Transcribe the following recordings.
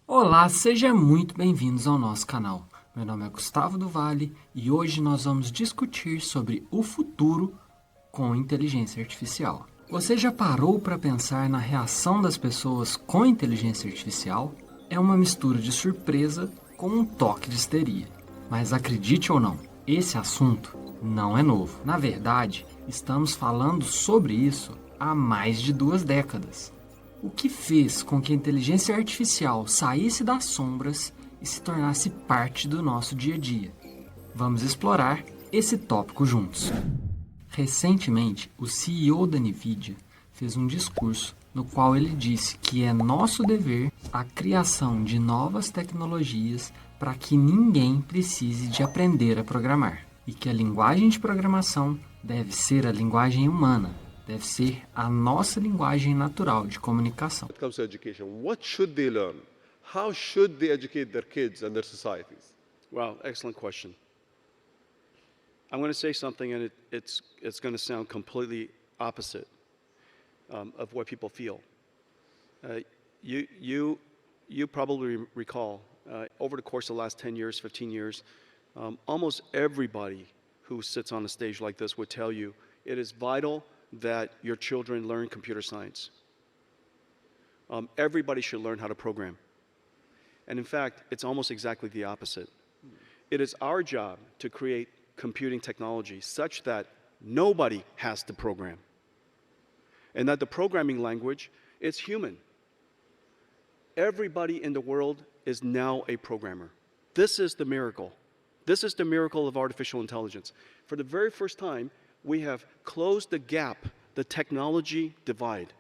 Olá, sejam muito bem-vindos ao nosso canal. Meu nome é Gustavo do Vale e hoje nós vamos discutir sobre o futuro com inteligência artificial. Você já parou para pensar na reação das pessoas com inteligência artificial? É uma mistura de surpresa com um toque de histeria. Mas acredite ou não, esse assunto não é novo. Na verdade, estamos falando sobre isso há mais de 2 décadas. O que fez com que a inteligência artificial saísse das sombras e se tornasse parte do nosso dia a dia? Vamos explorar esse tópico juntos. Recentemente, o CEO da NVIDIA fez um discurso no qual ele disse que é nosso dever a criação de novas tecnologias para que ninguém precise de aprender a programar e que a linguagem de programação deve ser a linguagem humana. Deve ser a nossa linguagem natural de comunicação. When it comes to education, what should they learn? How should they educate their kids and their societies? Wow, excellent question. I'm going to say something, and it's going to sound completely opposite of what people feel. You probably recall over the course of the last 10 years, 15 years, almost everybody who sits on a stage like this would tell you it is vital that your children learn computer science. Everybody should learn how to program. And in fact, it's almost exactly the opposite. It is our job to create computing technology such that nobody has to program. And that the programming language is human. Everybody in the world is now a programmer. This is the miracle. This is the miracle of artificial intelligence. For the very first time, we have closed the gap. The technology divide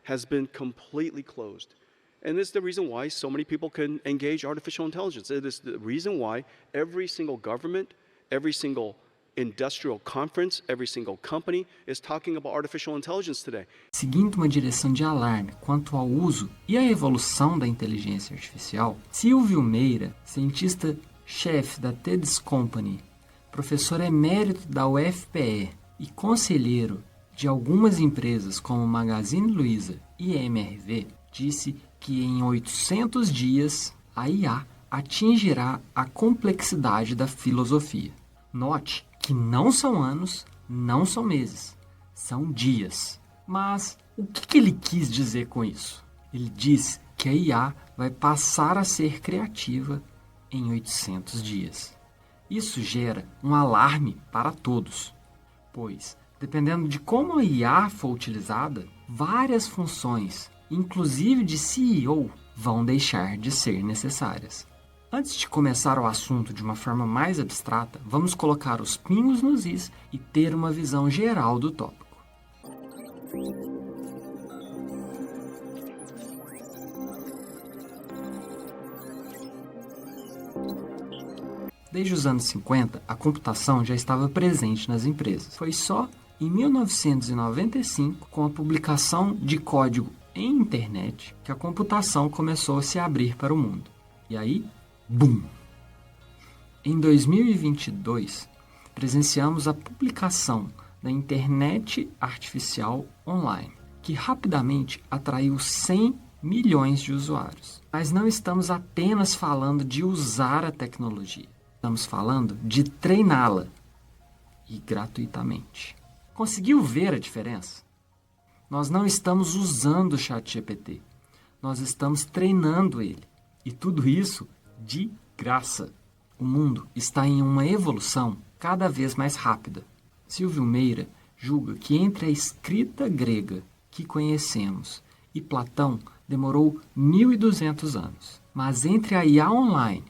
has been completely closed. And it's the reason why so many people can engage artificial intelligence. It is the reason why every single government, every single industrial conference, every single company is talking about artificial intelligence today. Seguindo uma direção de alarme quanto ao uso e à evolução da inteligência artificial, Silvio Meira, cientista-chefe da TEDx Company, professor emérito da UFPE, e conselheiro de algumas empresas como Magazine Luiza e MRV, disse que em 800 dias a IA atingirá a complexidade da filosofia. Note que não são anos, não são meses, são dias. Mas o que ele quis dizer com isso? Ele disse que a IA vai passar a ser criativa em 800 dias. Isso gera um alarme para todos. Pois, dependendo de como a IA for utilizada, várias funções, inclusive de CEO, vão deixar de ser necessárias. Antes de começar o assunto de uma forma mais abstrata, vamos colocar os pingos nos is e ter uma visão geral do tópico. Desde os anos 50, a computação já estava presente nas empresas. Foi só em 1995, com a publicação de código em internet, que a computação começou a se abrir para o mundo. E aí, BUM! Em 2022, presenciamos a publicação da Internet Artificial Online, que rapidamente atraiu 100 milhões de usuários. Mas não estamos apenas falando de usar a tecnologia. Estamos falando de treiná-la, e gratuitamente. Conseguiu ver a diferença? Nós não estamos usando o ChatGPT, nós estamos treinando ele. E tudo isso de graça. O mundo está em uma evolução cada vez mais rápida. Silvio Meira julga que entre a escrita grega que conhecemos e Platão demorou 1.200 anos. Mas entre a IA online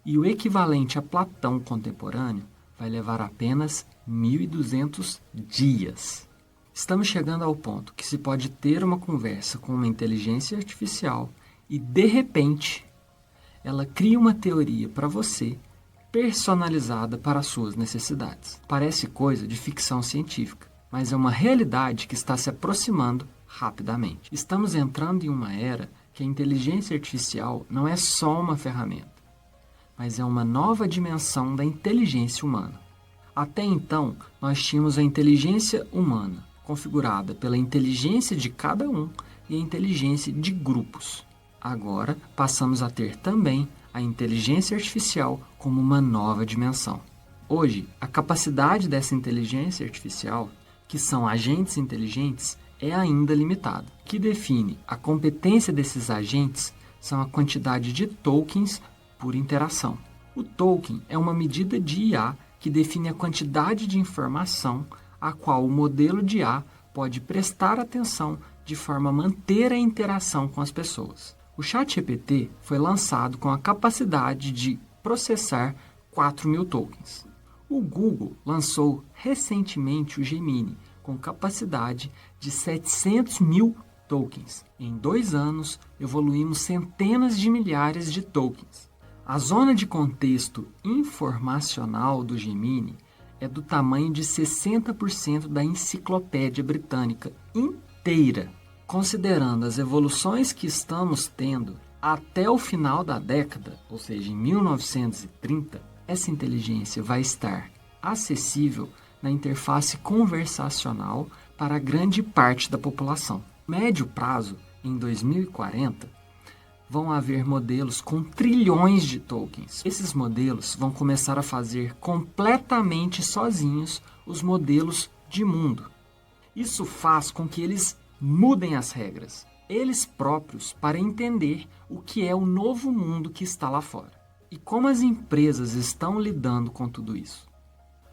e o equivalente a Platão contemporâneo vai levar apenas 1.200 dias. Estamos chegando ao ponto que se pode ter uma conversa com uma inteligência artificial e, de repente, ela cria uma teoria para você, personalizada para as suas necessidades. Parece coisa de ficção científica, mas é uma realidade que está se aproximando rapidamente. Estamos entrando em uma era que a inteligência artificial não é só uma ferramenta, mas é uma nova dimensão da inteligência humana. Até então, nós tínhamos a inteligência humana, configurada pela inteligência de cada um e a inteligência de grupos. Agora passamos a ter também a inteligência artificial como uma nova dimensão. Hoje, a capacidade dessa inteligência artificial, que são agentes inteligentes, é ainda limitada. O que define a competência desses agentes são a quantidade de tokens por interação. O token é uma medida de IA que define a quantidade de informação a qual o modelo de IA pode prestar atenção de forma a manter a interação com as pessoas. O ChatGPT foi lançado com a capacidade de processar 4.000 tokens. O Google lançou recentemente o Gemini, com capacidade de 700.000 tokens. Em 2 anos, evoluímos centenas de milhares de tokens. A zona de contexto informacional do Gemini é do tamanho de 60% da Enciclopédia Britânica inteira. Considerando as evoluções que estamos tendo até o final da década, ou seja, em 1930, essa inteligência vai estar acessível na interface conversacional para grande parte da população. Médio prazo, em 2040, vão haver modelos com trilhões de tokens. Esses modelos vão começar a fazer completamente sozinhos os modelos de mundo. Isso faz com que eles mudem as regras, eles próprios, para entender o que é o novo mundo que está lá fora. E como as empresas estão lidando com tudo isso?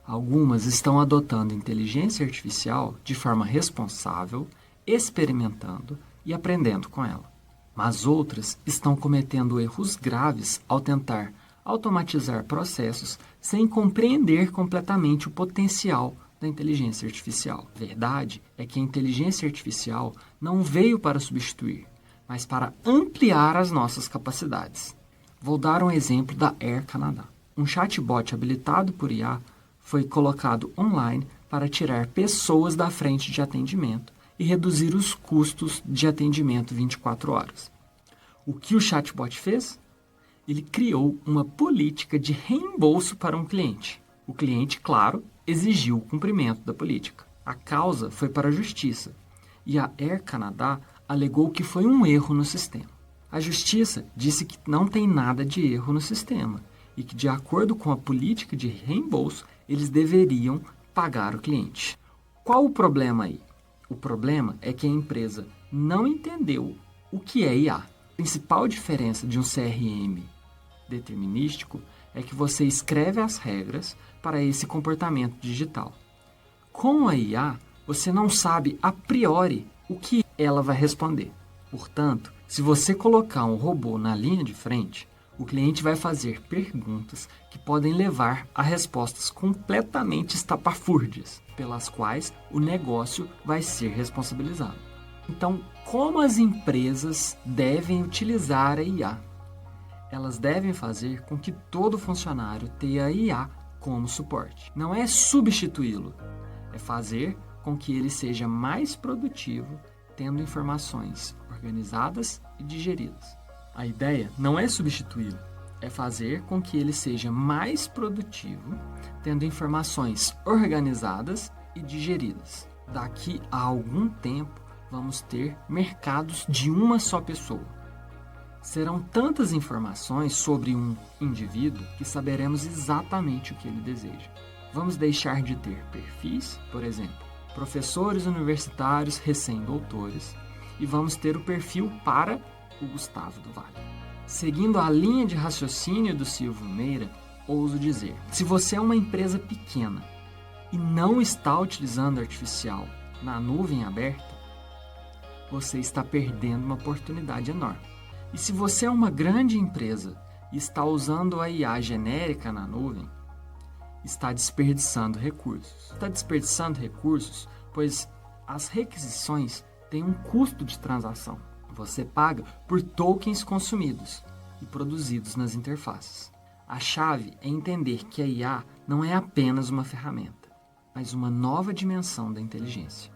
Algumas estão adotando inteligência artificial de forma responsável, experimentando e aprendendo com ela. Mas outras estão cometendo erros graves ao tentar automatizar processos sem compreender completamente o potencial da inteligência artificial. A verdade é que a inteligência artificial não veio para substituir, mas para ampliar as nossas capacidades. Vou dar um exemplo da Air Canada. Um chatbot habilitado por IA foi colocado online para tirar pessoas da frente de atendimento e reduzir os custos de atendimento 24 horas. O que o chatbot fez? Ele criou uma política de reembolso para um cliente. O cliente, claro, exigiu o cumprimento da política. A causa foi para a justiça e a Air Canada alegou que foi um erro no sistema. A justiça disse que não tem nada de erro no sistema e que, de acordo com a política de reembolso, eles deveriam pagar o cliente. Qual o problema aí? O problema é que a empresa não entendeu o que é IA. A principal diferença de um CRM determinístico é que você escreve as regras para esse comportamento digital. Com a IA, você não sabe a priori o que ela vai responder. Portanto, se você colocar um robô na linha de frente, o cliente vai fazer perguntas que podem levar a respostas completamente estapafúrdias, pelas quais o negócio vai ser responsabilizado. Então, como as empresas devem utilizar a IA? Elas devem fazer com que todo funcionário tenha a IA como suporte. Não é substituí-lo, é fazer com que ele seja mais produtivo, tendo informações organizadas e digeridas. A ideia não é substituí-lo, é fazer com que ele seja mais produtivo, tendo informações organizadas e digeridas. Daqui a algum tempo, vamos ter mercados de uma só pessoa. Serão tantas informações sobre um indivíduo que saberemos exatamente o que ele deseja. Vamos deixar de ter perfis, por exemplo, professores universitários recém-doutores, e vamos ter o perfil para o Gustavo do Vale. Seguindo a linha de raciocínio do Silvio Meira, ouso dizer, se você é uma empresa pequena e não está utilizando artificial na nuvem aberta, você está perdendo uma oportunidade enorme. E se você é uma grande empresa e está usando a IA genérica na nuvem, está desperdiçando recursos. Está desperdiçando recursos, pois as requisições têm um custo de transação. Você paga por tokens consumidos e produzidos nas interfaces. A chave é entender que a IA não é apenas uma ferramenta, mas uma nova dimensão da inteligência.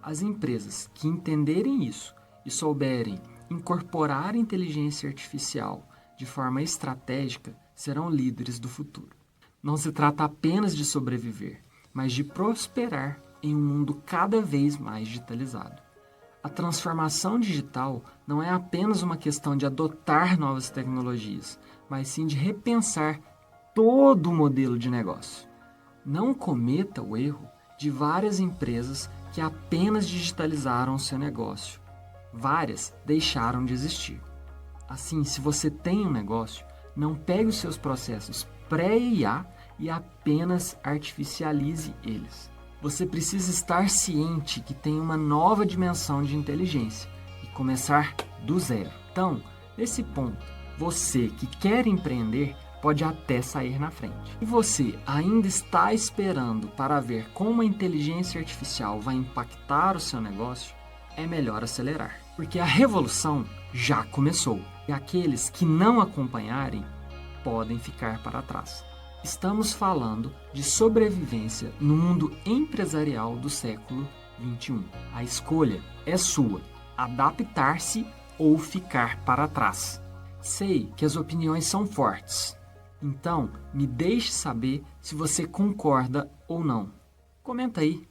As empresas que entenderem isso e souberem incorporar a inteligência artificial de forma estratégica serão líderes do futuro. Não se trata apenas de sobreviver, mas de prosperar em um mundo cada vez mais digitalizado. A transformação digital não é apenas uma questão de adotar novas tecnologias, mas sim de repensar todo o modelo de negócio. Não cometa o erro de várias empresas que apenas digitalizaram o seu negócio. Várias deixaram de existir. Assim, se você tem um negócio, não pegue os seus processos pré-IA e apenas artificialize eles. Você precisa estar ciente que tem uma nova dimensão de inteligência e começar do zero. Então, nesse ponto, você que quer empreender pode até sair na frente. E você ainda está esperando para ver como a inteligência artificial vai impactar o seu negócio? É melhor acelerar, porque a revolução já começou e aqueles que não acompanharem podem ficar para trás. Estamos falando de sobrevivência no mundo empresarial do século XXI. A escolha é sua: adaptar-se ou ficar para trás. Sei que as opiniões são fortes, então me deixe saber se você concorda ou não. Comenta aí.